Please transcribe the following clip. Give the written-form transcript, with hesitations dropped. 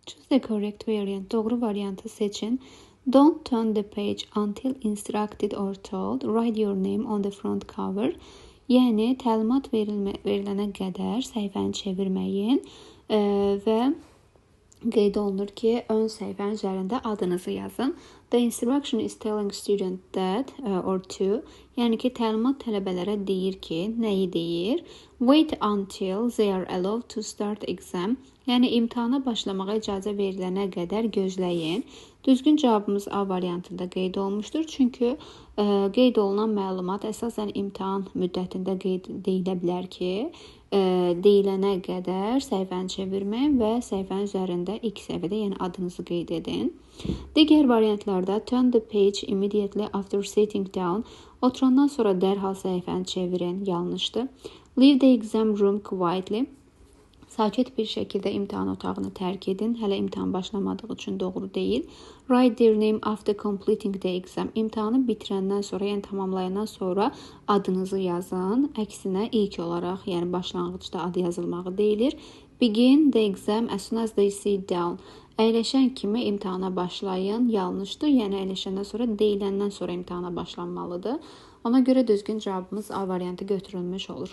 Choose the correct variant. Doğru variantı seçin. Don't turn the page until instructed or told. Write your name on the front cover. Yəni təlimat verilənə qədər səhifəni çevirməyin və qeyd olunur ki, ön səhifənin üzərində adınızı yazın. The instruction is telling student that or to, yəni ki, təlimat tələbələrə deyir ki, nəyi deyir? Wait until they are allowed to start exam. Yəni imtahana başlamağa icazə verilənə qədər gözləyin. Düzgün cavabımız A variantında qeyd olmuşdur. Çünki qeyd olunan məlumat əsasən imtahan müddətində deyilə bilər ki, deyilənə qədər səhifəni çevirməyin və səhifənin üzərində ilk səhifədə, yəni adınızı qeyd edin. Digər variantlarda turn the page immediately after sitting down. Oturandan sonra dərhal səhifəni çevirin, yanlışdır. Leave the exam room quietly. Sakit bir şəkildə imtahan otağını tərk edin. Hələ imtahan başlamadığı üçün doğru deyil. Write their name after completing the exam. İmtahanı bitirəndən sonra, yəni tamamlayandan sonra adınızı yazın. Əksinə ilk olaraq, yəni başlanğıcda adı yazılmağı deyilir. Begin the exam as soon as they sit down. Əyləşən kimi imtahana başlayın. Yanlışdır. Yəni əyləşəndən sonra, deyiləndən sonra imtahana başlanmalıdır. Ona görə düzgün cavabımız A variantı götürülmüş olur.